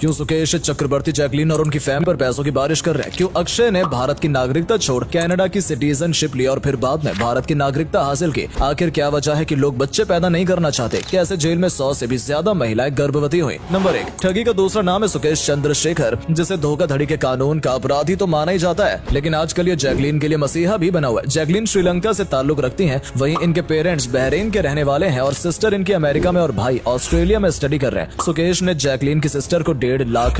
क्यों सुकेश चक्रवर्ती जैकलीन और उनकी फैमिली पर पैसों की बारिश कर रहे हैं? क्यों अक्षय ने भारत की नागरिकता छोड़ कनाडा की सिटीजनशिप ली और फिर बाद में भारत की नागरिकता हासिल की? आखिर क्या वजह है कि लोग बच्चे पैदा नहीं करना चाहते? कैसे जेल में 100 से भी ज्यादा महिलाएं गर्भवती हुई? नंबर 1, ठगी का दूसरा नाम है सुकेश चंद्रशेखर, जिसे धोखाधड़ी के कानून का अपराधी तो माना ही जाता है, लेकिन आजकल ये जैकलीन के लिए मसीहा भी बना हुआ है। जैकलीन श्रीलंका से ताल्लुक रखती हैं, वहीं इनके पेरेंट्स बहरीन के रहने वाले हैं और सिस्टर इनकी अमेरिका में और भाई ऑस्ट्रेलिया में स्टडी कर रहे हैं। सुकेश ने जैकलीन की सिस्टर को $1.5 लाख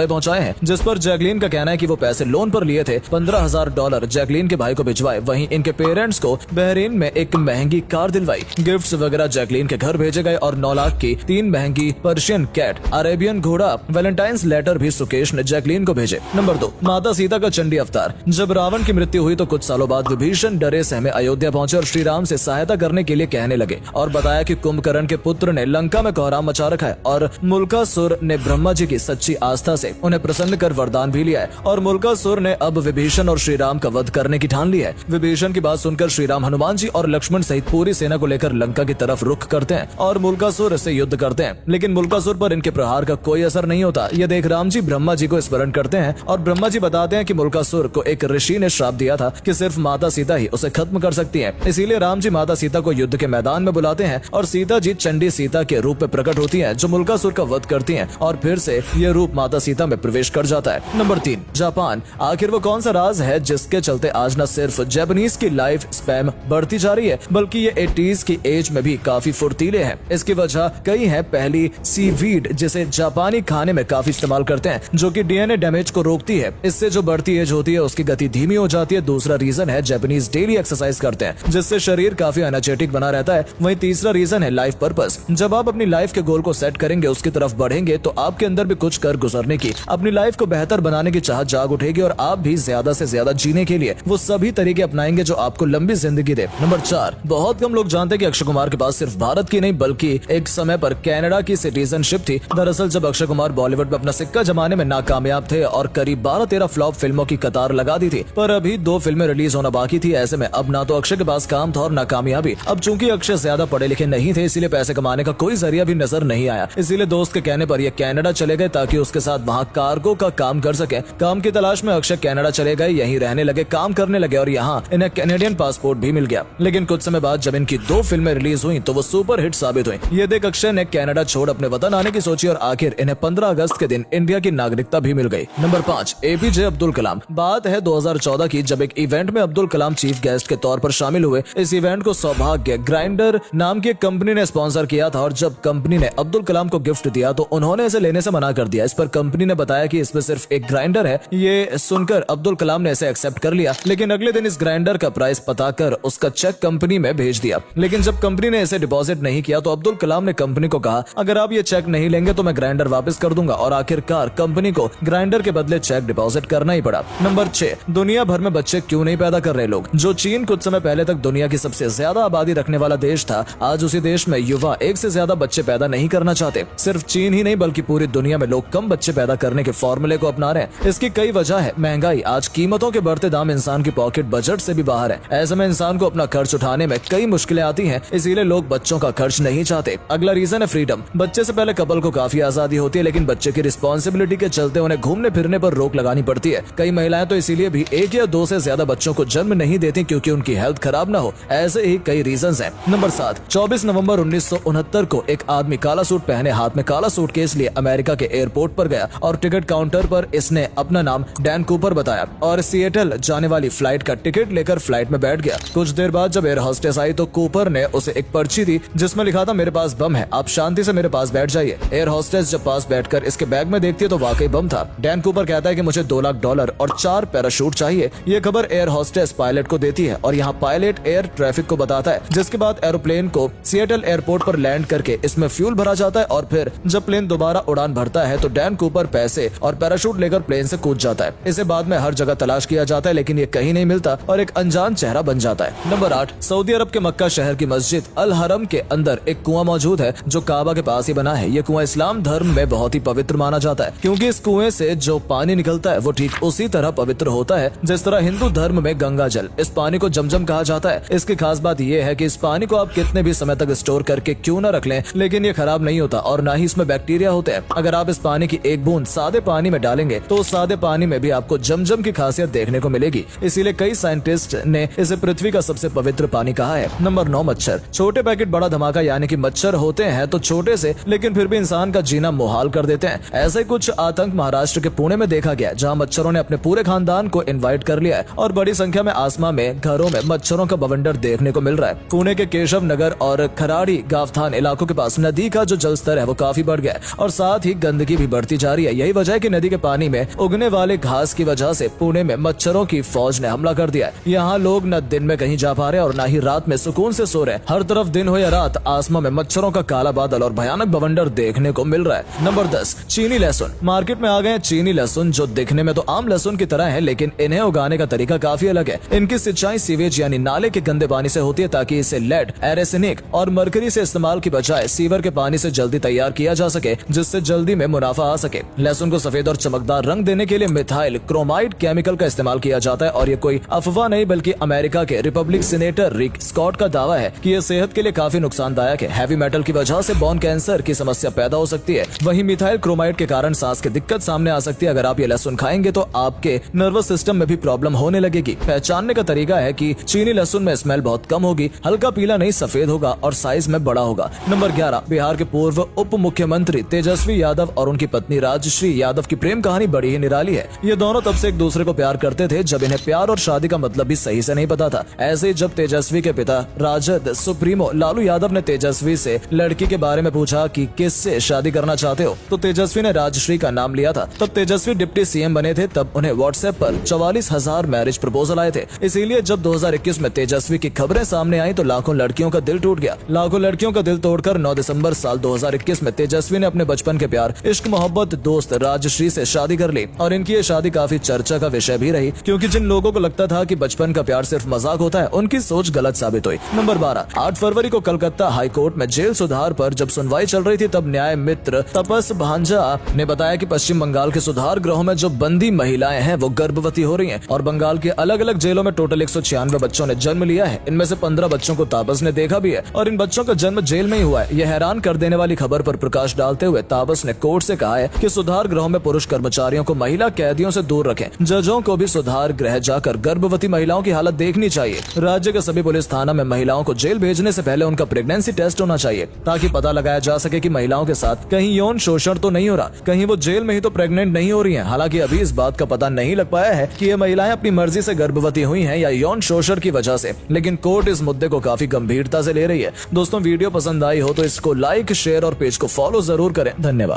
पहुंचाए हैं, जिस पर जैकलीन का कहना है कि वो पैसे लोन पर लिए थे। $15,000 जैकलीन के भाई को भिजवाए। वहीं इनके पेरेंट्स को बहरीन में एक महंगी कार दिलवाई। गिफ्ट्स वगैरह जैकलीन के घर भेजे गए और 9 लाख की 3 महंगी पर्शियन कैट, अरेबियन घोड़ा, वैलेंटाइंस लेटर भी सुकेश ने जैकलीन को भेजे। नंबर 2, माता सीता का चंडी अवतार। जब रावण की मृत्यु हुई तो कुछ सालों बाद विभीषण डरे सहमे अयोध्या पहुंचे और श्री राम से सहायता करने के लिए कहने लगे और बताया कि कुंभकर्ण के पुत्र ने लंका में कोहराम मचा रखा है और मुल्कासुर ने ब्रह्मा जी की सच्ची आस्था से उन्हें प्रसन्न कर वरदान भी लिया है और मुल्कासुर ने अब विभीषण और श्री राम का वध करने की ठान ली है। विभीषण की बात सुनकर श्री राम हनुमान जी और लक्ष्मण सहित पूरी सेना को लेकर लंका की तरफ रुख करते हैं और मुल्कासुर से युद्ध करते हैं, लेकिन मुल्कासुर पर इनके प्रहार का कोई असर नहीं होता। यह देख राम जी ब्रह्मा जी को स्मरण करते हैं और ब्रह्मा जी बताते हैं कि मुल्कासुर को एक ऋषि ने श्राप दिया था कि सिर्फ माता सीता ही उसे खत्म कर सकती है। इसीलिए राम जी माता सीता को युद्ध के मैदान में बुलाते हैं और सीता जी चंडी सीता के रूप में प्रकट होती है, जो मुल्कासुर का वध करती हैं और फिर से यह रूप माता सीता में प्रवेश कर जाता है। Number 3, Japan. आखिर वो कौन सा राज है जिसके चलते आज न सिर्फ जापानीज की लाइफ स्पैन बढ़ती जा रही है, बल्कि ये 80s की एज में भी काफी फुर्तीले हैं? इसकी वजह कई है। पहली, सीवीड, जिसे जापानी खाने में काफी इस्तेमाल करते हैं, जो कि डीएनए डैमेज को रोकती है। इससे जो बढ़ती एज होती है उसकी गति धीमी हो जाती है। दूसरा रीजन है जापानीज डेली एक्सरसाइज करते हैं, जिससे शरीर काफी एनर्जेटिक बना रहता है। वहीं तीसरा रीजन है लाइफ पर्पस। जब आप अपनी लाइफ के गोल को सेट करेंगे, उसकी तरफ बढ़ेंगे, तो आपके अंदर भी कुछ कर गुजरने की, अपनी लाइफ को बेहतर बनाने की चाहत जाग उठेगी और आप भी ज्यादा से ज्यादा जीने के लिए वो सभी तरीके अपनाएंगे जो आपको लंबी जिंदगी दे। नंबर 4, बहुत कम लोग जानते हैं कि अक्षय कुमार के पास सिर्फ भारत की नहीं बल्कि एक समय पर कनाडा की सिटीजनशिप थी। दरअसल जब अक्षय कुमार बॉलीवुड में अपना सिक्का जमाने में नाकामयाब थे और करीब 12-13 फ्लॉप फिल्मों की कतार लगा दी थी, पर अभी 2 फिल्में रिलीज होना बाकी थी। ऐसे में अब ना तो अक्षय के पास काम था और ना कामयाबी। अब चूंकि अक्षय ज्यादा पढ़े लिखे नहीं थे, इसीलिए पैसे कमाने का कोई जरिया भी नजर नहीं आया। इसीलिए दोस्त के कहने पर ये कनाडा चले गए ताकि उसके साथ वहाँ कार्गो का काम कर सके। काम की तलाश में अक्षय कनाडा चले गए, यहीं रहने लगे, काम करने लगे और यहाँ इन्हें कैनेडियन पासपोर्ट भी मिल गया। लेकिन कुछ समय बाद जब इनकी 2 फिल्में रिलीज हुई तो वो सुपर हिट साबित हुई। ये देख अक्षय ने कनाडा छोड़ अपने वतन आने की सोची और आखिर इन्हें 15 अगस्त के दिन इंडिया की नागरिकता भी मिल गई। Number 5, APJ Abdul Kalam. बात है 2014 की, जब एक इवेंट में अब्दुल कलाम चीफ गेस्ट के तौर पर शामिल हुए। इस इवेंट को सौभाग्य ग्राइंडर नाम की एक कंपनी ने स्पॉन्सर किया था और जब कंपनी ने अब्दुल कलाम को गिफ्ट दिया तो उन्होंने इसे लेने से मना कर दिया। इस पर कंपनी ने बताया कि इसमें सिर्फ एक ग्राइंडर है। ये सुनकर अब्दुल कलाम ने इसे एक्सेप्ट कर लिया, लेकिन अगले दिन इस ग्राइंडर का प्राइस बताकर उसका चेक कंपनी में भेज दिया। लेकिन जब कंपनी ने इसे डिपॉजिट नहीं किया तो अब्दुल कलाम ने कंपनी को कहा, अगर आप ये चेक नहीं लेंगे तो मैं ग्राइंडर वापस कर दूंगा, और आखिरकार कंपनी को ग्राइंडर के बदले चेक डिपॉजिट करना ही पड़ा। नंबर 6, दुनिया भर में बच्चे क्यों नहीं पैदा कर रहे लोग। जो चीन कुछ समय पहले तक दुनिया की सबसे ज्यादा आबादी रखने वाला देश था, आज उसी देश में युवा 1 से ज्यादा बच्चे पैदा नहीं करना चाहते। सिर्फ चीन ही नहीं बल्कि पूरी दुनिया में लोग कम बच्चे पैदा करने के फॉर्मूले को अपना रहे हैं। इसकी कई वजह है। महंगाई, आज कीमतों के बढ़ते दाम इंसान की पॉकेट बजट से भी बाहर है। ऐसे में इंसान को अपना खर्च उठाने में कई मुश्किलें आती हैं, इसीलिए लोग बच्चों का खर्च नहीं चाहते। अगला रीजन है फ्रीडम। बच्चे से पहले कपल को काफी आजादी होती है, लेकिन बच्चे की रिस्पॉन्सिबिलिटी के चलते उन्हें घूमने फिरने पर रोक लगानी पड़ती है। कई महिलाएं तो इसीलिए भी 1 या 2 से ज्यादा बच्चों को जन्म नहीं देती क्योंकि उनकी हेल्थ खराब ना हो। ऐसे ही कई रीजंस हैं। नंबर 7, 24 नवंबर 1969 को एक आदमी काला सूट पहने हाथ में काला सूटकेस लिए अमेरिका के एयरपोर्ट पर गया और टिकट काउंटर पर इसने अपना नाम डैन कूपर बताया और सिएटल जाने वाली फ्लाइट का टिकट लेकर फ्लाइट में बैठ गया। कुछ देर बाद जब एयर होस्टेस आई तो कूपर ने उसे एक पर्ची दी जिसमें लिखा था, मेरे पास बम है, आप शांति से मेरे पास बैठ जाइए। एयर होस्टेस जब पास बैठकर इसके बैग में देखती है तो वाकई बम था। डैन कूपर कहता है कि मुझे $2 लाख और 4 पैराशूट चाहिए। ये खबर एयर होस्टेस पायलट को देती है और यहाँ पायलट एयर ट्रैफिक को बताता है, जिसके बाद एरोप्लेन को सिएटल एयरपोर्ट पर लैंड करके इसमें फ्यूल भरा जाता है और फिर जब प्लेन दोबारा उड़ान भरता है तो डैन कूपर पैसे और पैराशूट लेकर प्लेन से कूद जाता है। इसे बाद में हर जगह तलाश किया जाता है लेकिन ये कहीं नहीं मिलता और एक अनजान चेहरा बन जाता है। नंबर 8, सऊदी अरब के मक्का शहर की मस्जिद अल हरम के अंदर एक कुआं मौजूद है जो काबा के पास ही बना है। ये कुआं इस्लाम धर्म में बहुत ही पवित्र माना जाता है क्योंकि इस कुएं से जो पानी निकलता है वो ठीक उसी तरह पवित्र होता है जिस तरह हिंदू धर्म में गंगा जल। इस पानी को जमजम कहा जाता है। इसकी खास बात यह है कि इस पानी को आप कितने भी समय तक स्टोर करके क्यों न रख लें, लेकिन ये खराब नहीं होता और न ही इसमें बैक्टीरिया होते हैं। अगर आप इस पानी की एक बूंद सादे पानी में डालेंगे तो उस सादे पानी में भी आपको जमजम की खासियत देखने को मिलेगी। इसीलिए कई साइंटिस्ट ने इसे पृथ्वी का सबसे पवित्र पानी कहा है। नंबर 9, मच्छर। छोटे पैकेट बड़ा धमाका यानी कि मच्छर होते हैं तो छोटे से, लेकिन फिर भी इंसान का जीना मुहाल कर देते हैं। ऐसा ही कुछ आतंक महाराष्ट्र के पुणे में देखा गया, जहां मच्छरों ने अपने पूरे खानदान को इनवाइट कर लिया है और बड़ी संख्या में आसमान में घरों में मच्छरों का बवंडर देखने को मिल रहा है। पुणे के केशव नगर और खराड़ी गावथान इलाकों के पास नदी का जो जल स्तर है वो काफी बढ़ गया है और साथ ही गंदगी भी बढ़ती जा रही है। यही वजह है कि नदी के पानी में उगने वाले घास की वजह से पुणे में मच्छरों की फौज ने हमला कर दिया है। यहाँ लोग न दिन में कहीं जा पा रहे और न ही रात में सुकून से सो रहे। हर तरफ दिन हो या रात आसमान में मच्छरों का काला बादल और भयानक बवंडर देखने को मिल रहा है। नंबर 10, चीनी लहसुन। मार्केट में आ गए चीनी लहसुन, जो दिखने में तो आम लहसुन की तरह है, लेकिन इन्हें उगाने का तरीका काफी अलग है। इनकी सिंचाई सीवेज यानी नाले के गंदे पानी से होती है ताकि इसे लेड, एरेसेनिक और मरकरी से इस्तेमाल की बजाय सीवर के पानी से जल्दी तैयार किया जा सके, जिससे जल्दी में मुनाफा आ सके। लहसुन को सफेद और चमकदार रंग देने के लिए मिथाइल क्रोमाइड केमिकल का इस्तेमाल किया जाता है और ये कोई अफवाह नहीं बल्कि अमेरिका के रिपब्लिक सीनेटर रिक स्कॉट का दावा है कि यह सेहत के लिए काफी नुकसानदायक है। हैवी मेटल की वजह से बोन कैंसर की समस्या पैदा हो सकती है। वहीं मिथाइल क्रोमाइड के कारण सांस की दिक्कत सामने आ सकती है। अगर आप ये लहसुन खाएंगे तो आपके नर्वस सिस्टम में भी प्रॉब्लम होने लगेगी। पहचानने का तरीका है कि चीनी लहसुन में स्मेल बहुत कम होगी, हल्का पीला नहीं सफेद होगा और साइज में बड़ा होगा। नंबर 11, बिहार के पूर्व उप मुख्यमंत्री तेजस्वी यादव और उनकी पत्नी राजश्री यादव की प्रेम कहानी बड़ी ही निराली है। ये दोनों तब से एक दूसरे को प्यार करते थे जब इन्हें प्यार और शादी का मतलब भी सही से नहीं पता था। ऐसे ही जब तेजस्वी के पिता राजद सुप्रीमो लालू यादव ने तेजस्वी से लड़की के बारे में पूछा कि किससे शादी करना चाहते हो, तो तेजस्वी ने राजश्री का नाम लिया था। तब तेजस्वी डिप्टी सीएम बने थे, तब उन्हें व्हाट्सएप पर 44,000 मैरिज प्रपोजल आए थे। इसीलिए जब 2021 में तेजस्वी की खबरें सामने आई तो लाखों लड़कियों का दिल टूट गया। लाखों लड़कियों का दिल तोड़कर 9 दिसंबर साल 2021 में तेजस्वी ने अपने बचपन के प्यार, इश्क, मोहब्बत, दोस्त राजश्री से शादी कर ली और इनकी ये शादी काफी चर्चा का विषय भी रही, क्योंकि जिन लोगों को लगता था कि बचपन का प्यार सिर्फ मजाक होता है, उनकी सोच गलत साबित हुई। नंबर 12, 8 फरवरी को कलकत्ता हाई कोर्ट में जेल सुधार पर जब सुनवाई चल रही थी, तब न्याय मित्र तपस भांजा ने बताया कि पश्चिम बंगाल के सुधार गृहों में जो बंदी महिलाएं हैं वो गर्भवती हो रही हैं और बंगाल के अलग अलग जेलों में टोटल 196 बच्चों ने जन्म लिया है। इनमें से 15 बच्चों को तापस ने देखा भी है और इन बच्चों का जन्म जेल में ही हुआ है। यह हैरान कर देने वाली खबर पर प्रकाश डालते हुए तापस ने कोर्ट से कहा है कि सुधार गृहों में पुरुष कर्मचारियों को महिला कैदियों से दूर रखें। जजों को भी सुधार गृह जाकर गर्भवती महिलाओं की हालत देखनी चाहिए। राज्य के सभी पुलिस थाना में महिलाओं को जेल भेजने से पहले उनका प्रेगनेंसी टेस्ट होना चाहिए ताकि पता लगाया जा सके कि महिलाओं के साथ कहीं यौन शोषण तो नहीं हो रहा, कहीं वो जेल में ही तो प्रेग्नेंट नहीं हो रही हैं। हालांकि अभी इस बात का पता नहीं लग पाया है कि ये महिलाएं अपनी मर्जी से गर्भवती हुई हैं या यौन शोषण की वजह से, लेकिन कोर्ट इस मुद्दे को काफी गंभीरता से ले रही है। दोस्तों, वीडियो पसंद आई हो तो इसको लाइक, शेयर और पेज को फॉलो जरूर करें। धन्यवाद।